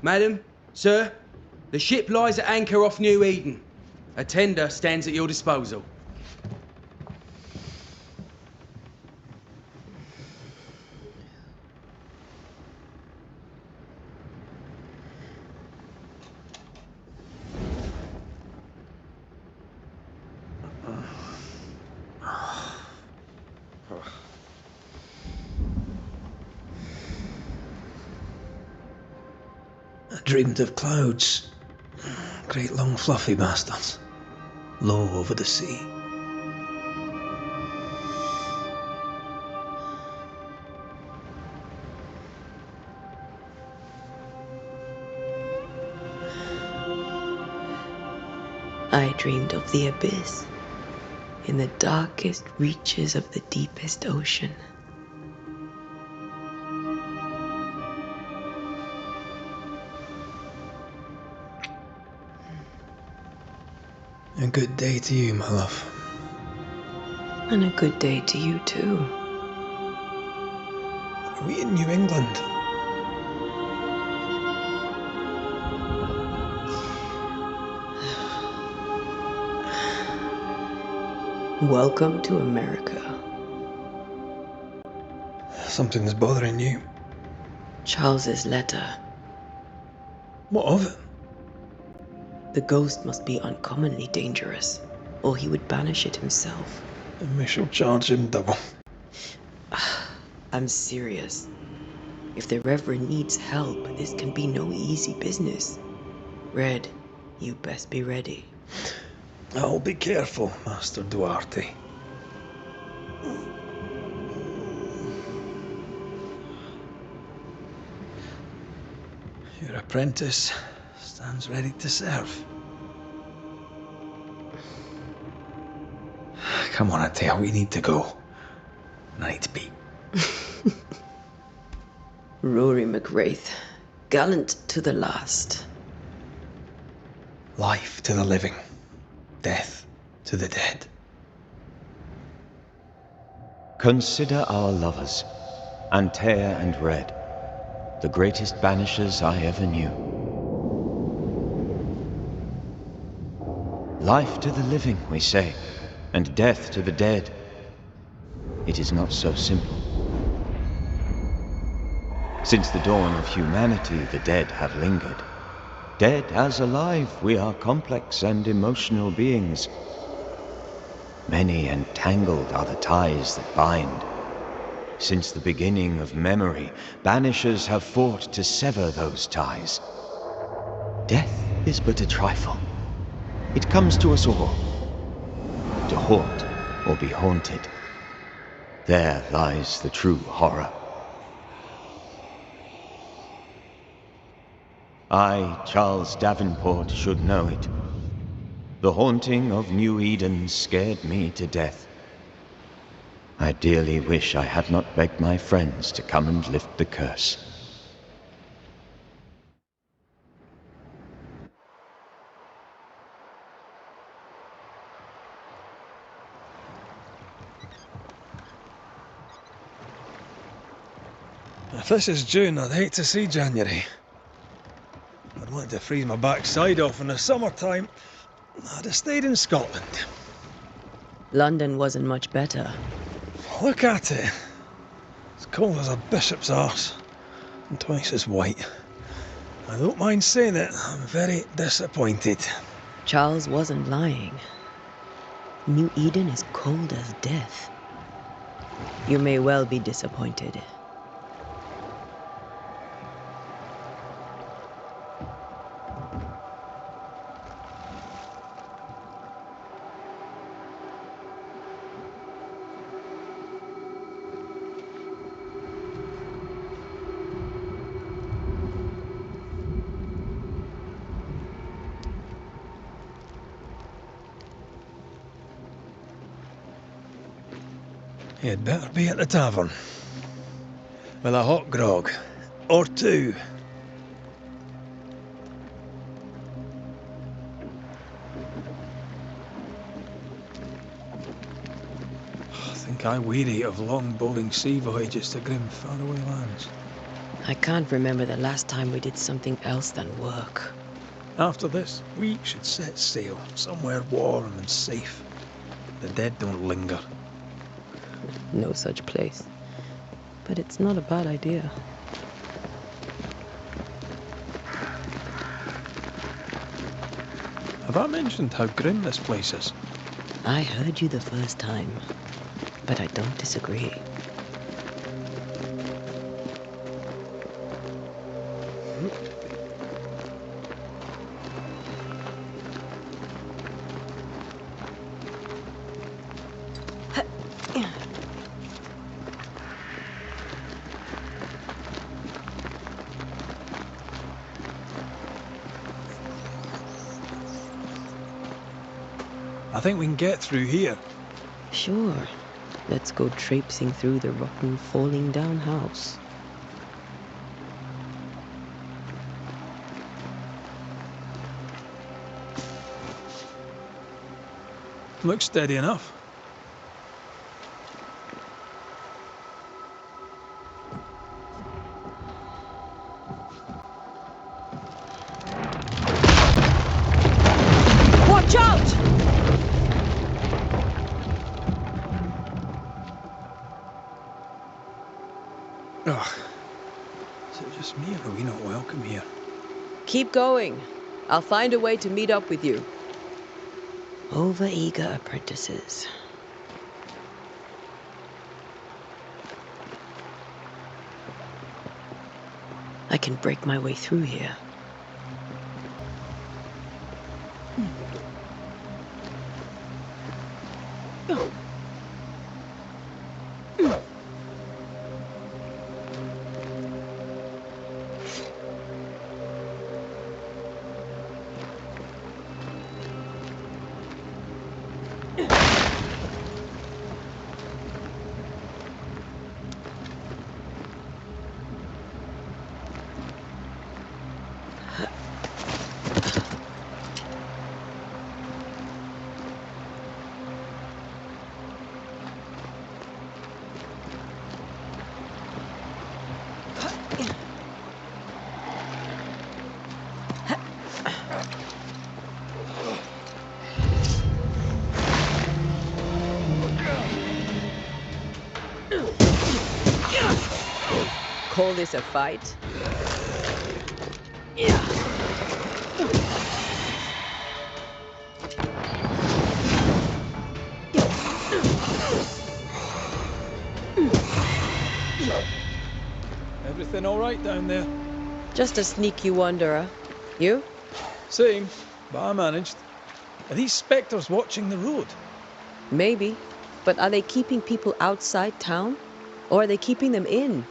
Madam, sir, the ship lies at anchor off New Eden. A tender stands at your disposal. I dreamed of clouds. Great long fluffy bastards. Low over the sea. I dreamed of the abyss, in the darkest reaches of the deepest ocean. A good day to you, my love. And a good day to you too. Are we in New England? Welcome to America. Something's bothering you. Charles's letter. What of it? The ghost must be uncommonly dangerous, or he would banish it himself. And we shall charge him double. I'm serious. If the Reverend needs help, this can be no easy business. Red, you best be ready. I'll be careful, Master Duarte. Your apprentice stands ready to serve. Come on, Atea, we need to go. Night beat. Rory McWraith, gallant to the last. Life to the living, death to the dead. Consider our lovers, Antea and Red, the greatest banishers I ever knew. Life to the living, we say, and death to the dead. It is not so simple. Since the dawn of humanity, the dead have lingered. Dead as alive, we are complex and emotional beings. Many and tangled are the ties that bind. Since the beginning of memory, banishers have fought to sever those ties. Death is but a trifle. It comes to us all. To haunt or be haunted. There lies the true horror. I, Charles Davenport, should know it. The haunting of New Eden scared me to death. I dearly wish I had not begged my friends to come and lift the curse. If this is June, I'd hate to see January. I'd want to freeze my backside off in the summertime. I'd have stayed in Scotland. London wasn't much better. Look at it. It's cold as a bishop's arse, and twice as white. I don't mind saying it, I'm very disappointed. Charles wasn't lying. New Eden is cold as death. You may well be disappointed. You'd better be at the tavern. With a hot grog. Or two. I think I weary of long bowling sea voyages to grim faraway lands. I can't remember the last time we did something else than work. After this, we should set sail somewhere warm and safe. The dead don't linger. No such place. But it's not a bad idea. Have I mentioned how grim this place is? I heard you the first time, but I don't disagree. I think we can get through here. Sure. Let's go traipsing through the rotten, falling down house. Looks steady enough. Watch out! Ugh. Is it just me or are we not welcome here? Keep going. I'll find a way to meet up with you. Overeager apprentices. I can break my way through here. Call this a fight? Everything all right down there? Just a sneaky wanderer. You? Same, but I managed. Are these spectres watching the road? Maybe. But are they keeping people outside town? Or are they keeping them in?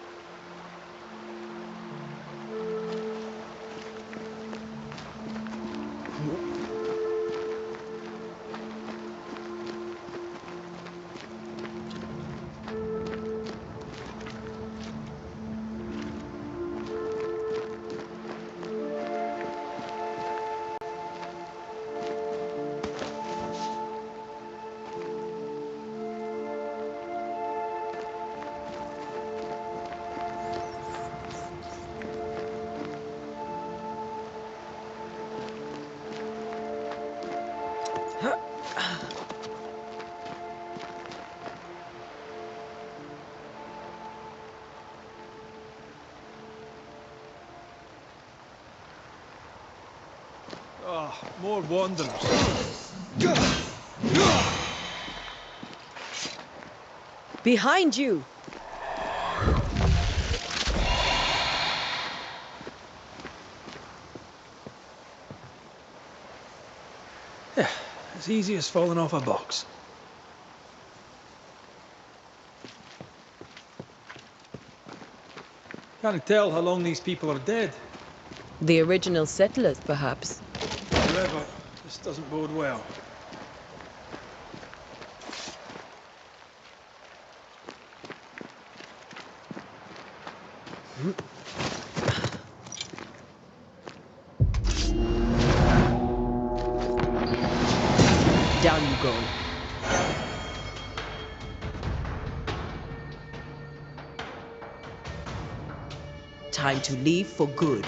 Ah, more wanderers. Behind you! Yeah, as easy as falling off a box. Can't tell how long these people are dead. The original settlers, perhaps. However, this doesn't bode well. Down you go. Time to leave for good.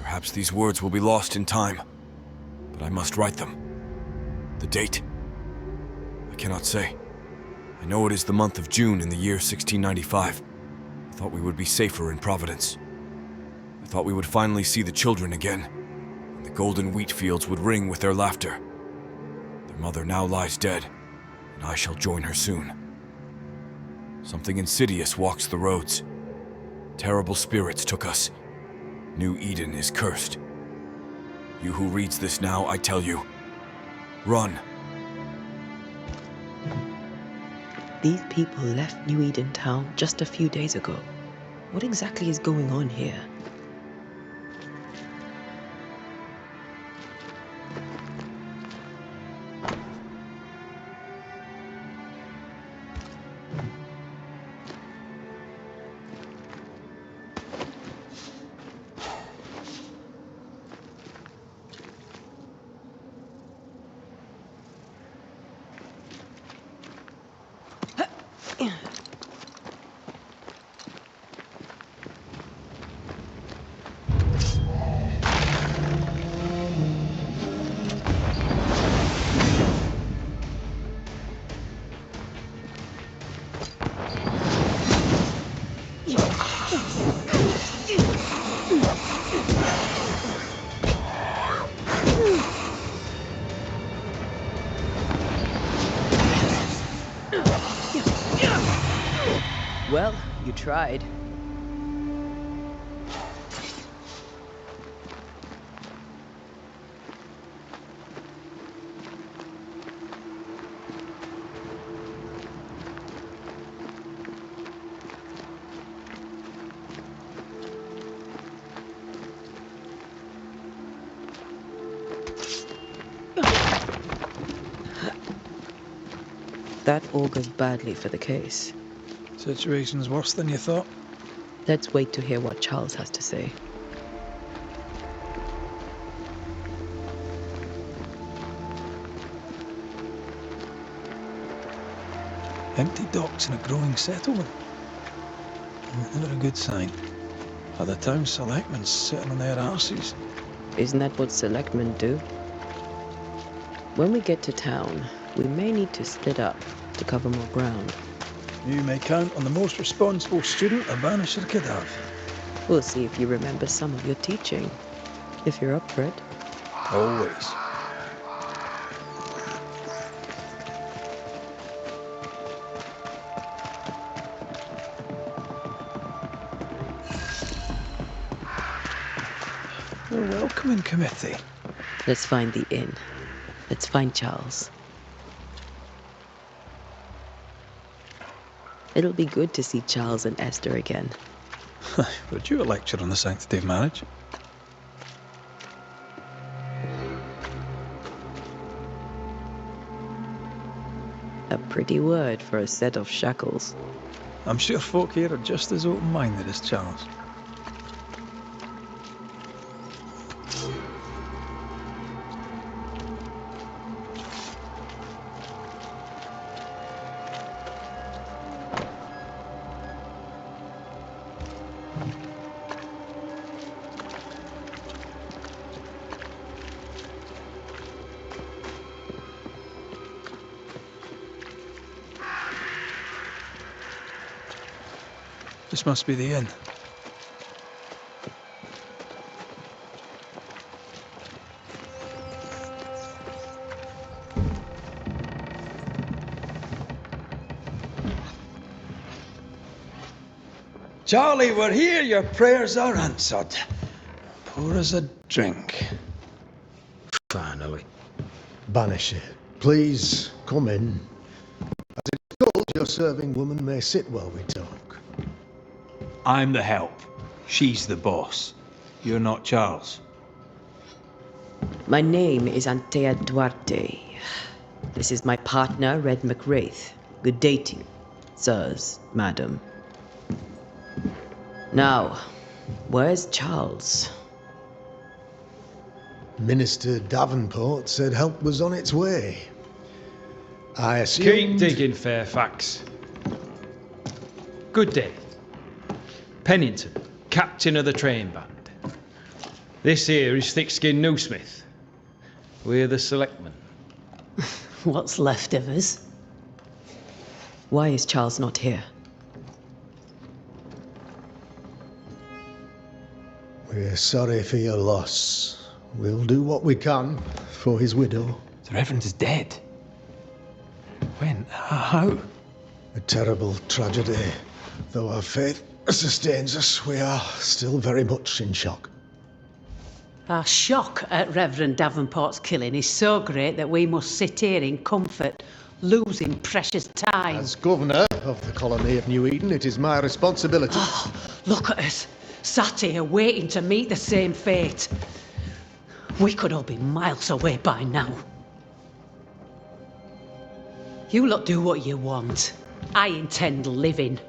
Perhaps these words will be lost in time, but I must write them. The date? I cannot say. I know it is the month of June in the year 1695. I thought we would be safer in Providence. I thought we would finally see the children again, and the golden wheat fields would ring with their laughter. Their mother now lies dead, and I shall join her soon. Something insidious walks the roads. Terrible spirits took us. New Eden is cursed. You who reads this now, I tell you, run. These people left New Eden Town just a few days ago. What exactly is going on here? Well, you tried. That augurs badly for the case. Situation's worse than you thought. Let's wait to hear what Charles has to say. Empty docks in a growing settlement. Never a good sign. Are the town selectmen sitting on their arses? Isn't that what selectmen do? When we get to town, we may need to split up to cover more ground. You may count on the most responsible student a Banisher could have. We'll see if you remember some of your teaching, if you're up for it. Always. A welcoming committee. Let's find the inn. Let's find Charles. It'll be good to see Charles and Esther again. Would you a lecture on the sanctity of marriage? A pretty word for a set of shackles. I'm sure folk here are just as open-minded as Charles. This must be the inn. Charlie, we're here. Your prayers are answered. Pour us a drink. Finally. Banisher, please come in. As it's told, your serving woman may sit while we talk. I'm the help. She's the boss. You're not Charles. My name is Antea Duarte. This is my partner, Red McWraith. Good day to you, sirs, madam. Now, where's Charles? Minister Davenport said help was on its way. I assumed... Keep digging, Fairfax. Good day. Pennington, captain of the train band. This here is Thick-Skinned Newsmith. We're the selectmen. What's left of us? Why is Charles not here? We're sorry for your loss. We'll do what we can for his widow. The Reverend is dead. When? How? A terrible tragedy. Though our faith sustains us, we are still very much in shock. Our shock at Reverend Davenport's killing is so great that we must sit here in comfort, losing precious time. As governor of the colony of New Eden, it is my responsibility. Oh, look at us, sat here waiting to meet the same fate. We could all be miles away by now. You lot do what you want. I intend living.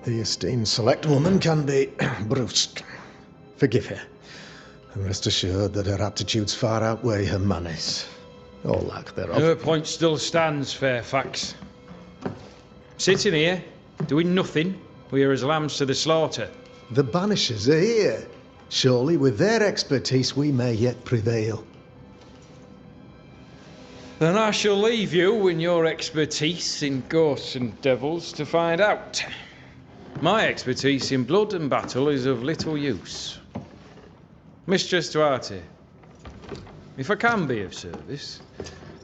The esteemed select woman can be brusque. Forgive her. And rest assured that her aptitudes far outweigh her manners. Or lack thereof. Her point still stands, Fairfax. Sitting here, doing nothing, we are as lambs to the slaughter. The Banishers are here. Surely with their expertise we may yet prevail. Then I shall leave you and your expertise in ghosts and devils to find out. My expertise in blood and battle is of little use. Mistress Duarte, if I can be of service,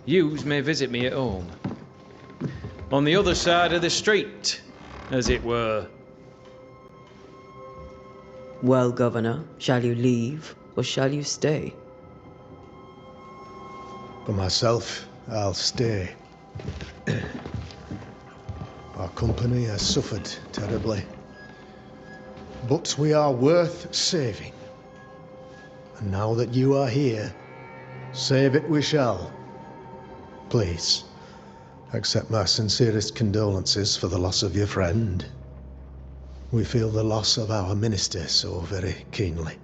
yous may visit me at home. On the other side of the street, as it were. Well, Governor, shall you leave or shall you stay? For myself, I'll stay. Our company has suffered terribly. But we are worth saving. And now that you are here, save it we shall. Please, accept my sincerest condolences for the loss of your friend. We feel the loss of our minister so very keenly.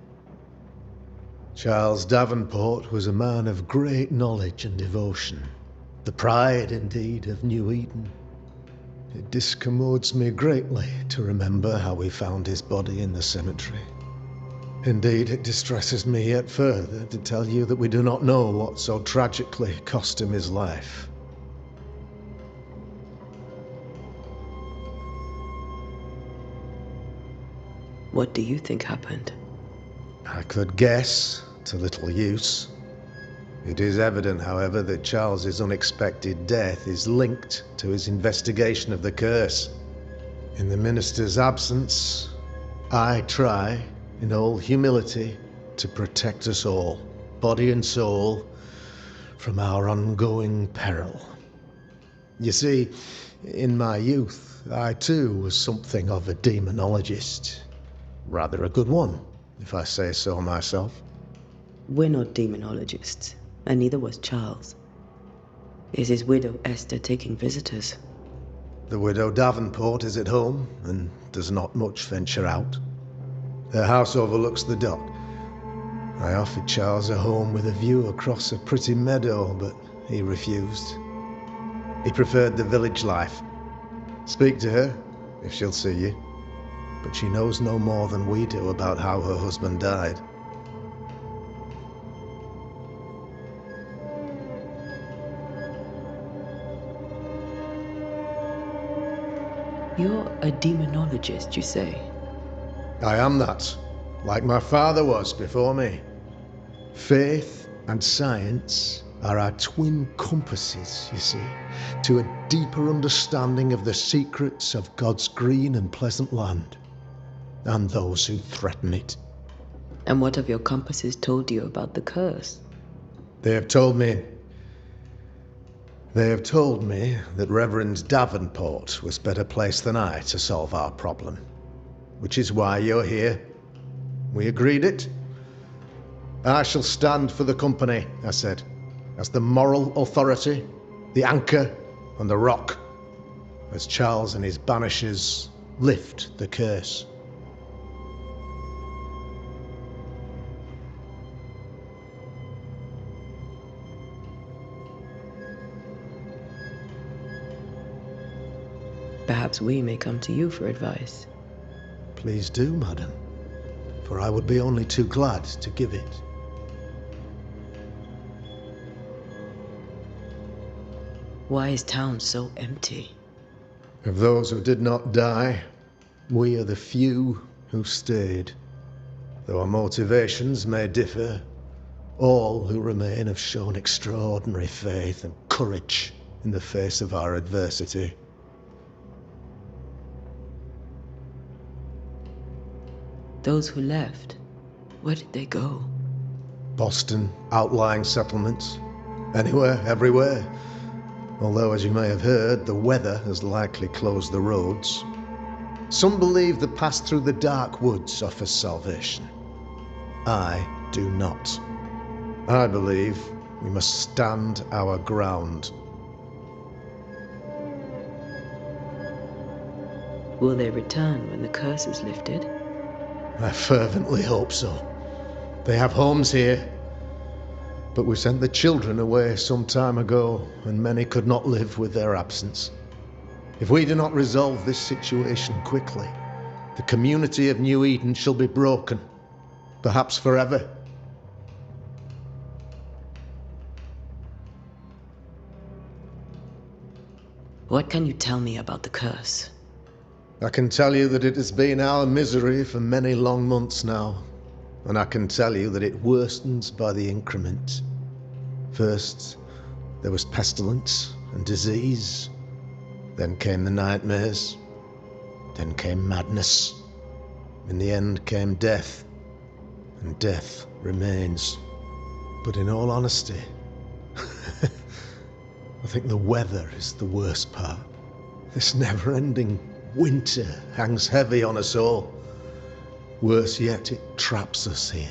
Charles Davenport was a man of great knowledge and devotion. The pride, indeed, of New Eden. It discommodes me greatly to remember how we found his body in the cemetery. Indeed, it distresses me yet further to tell you that we do not know what so tragically cost him his life. What do you think happened? I could guess, to little use. It is evident, however, that Charles's unexpected death is linked to his investigation of the curse. In the minister's absence, I try, in all humility, to protect us all, body and soul, from our ongoing peril. You see, in my youth, I too was something of a demonologist. Rather a good one, if I say so myself. We're not demonologists, and neither was Charles. Is his widow Esther taking visitors? The widow Davenport is at home, and does not much venture out. Their house overlooks the dock. I offered Charles a home with a view across a pretty meadow, but he refused. He preferred the village life. Speak to her, if she'll see you. But she knows no more than we do about how her husband died. You're a demonologist, you say? I am that, like my father was before me. Faith and science are our twin compasses, you see, to a deeper understanding of the secrets of God's green and pleasant land, and those who threaten it. And what have your compasses told you about the curse? They have told me They have told me that Reverend Davenport was better placed than I to solve our problem. Which is why you're here. We agreed it? I shall stand for the company, I said, as the moral authority, the anchor, and the rock, as Charles and his Banishers lift the curse. Perhaps we may come to you for advice. Please do, madam, for I would be only too glad to give it. Why is town so empty? Of those who did not die, we are the few who stayed. Though our motivations may differ, all who remain have shown extraordinary faith and courage in the face of our adversity. Those who left, where did they go? Boston, outlying settlements, anywhere, everywhere. Although, as you may have heard, the weather has likely closed the roads. Some believe the path through the dark woods offers salvation. I do not. I believe we must stand our ground. Will they return when the curse is lifted? I fervently hope so. They have homes here. But we sent the children away some time ago, and many could not live with their absence. If we do not resolve this situation quickly, the community of New Eden shall be broken, perhaps forever. What can you tell me about the curse? I can tell you that it has been our misery for many long months now, and I can tell you that it worsens by the increment. First, there was pestilence and disease. Then came the nightmares. Then came madness. In the end came death, and death remains. But in all honesty, I think the weather is the worst part. This never-ending winter hangs heavy on us all. Worse yet, it traps us here.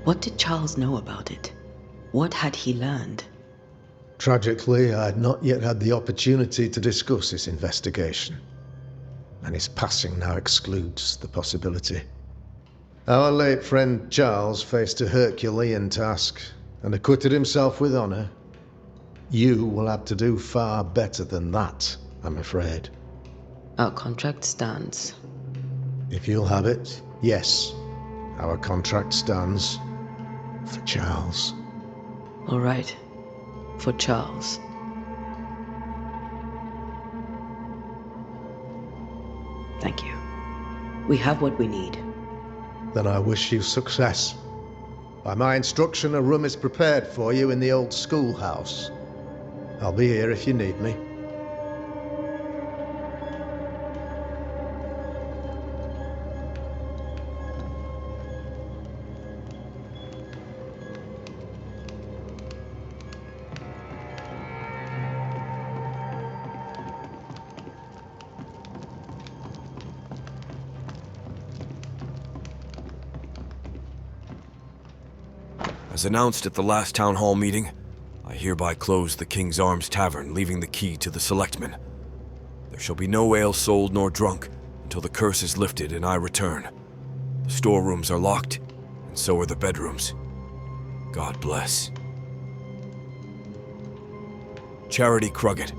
What did Charles know about it? What had he learned? Tragically, I had not yet had the opportunity to discuss his investigation, and his passing now excludes the possibility. Our late friend Charles faced a Herculean task and acquitted himself with honor. You will have to do far better than that, I'm afraid. Our contract stands. If you'll have it, yes, our contract stands for Charles. All right. For Charles. Thank you. We have what we need. Then I wish you success. By my instruction, a room is prepared for you in the old schoolhouse. I'll be here if you need me. As announced at the last town hall meeting, I hereby close the King's Arms Tavern, leaving the key to the selectmen. There shall be no ale sold nor drunk until the curse is lifted and I return. The storerooms are locked, and so are the bedrooms. God bless. Charity Cruggett.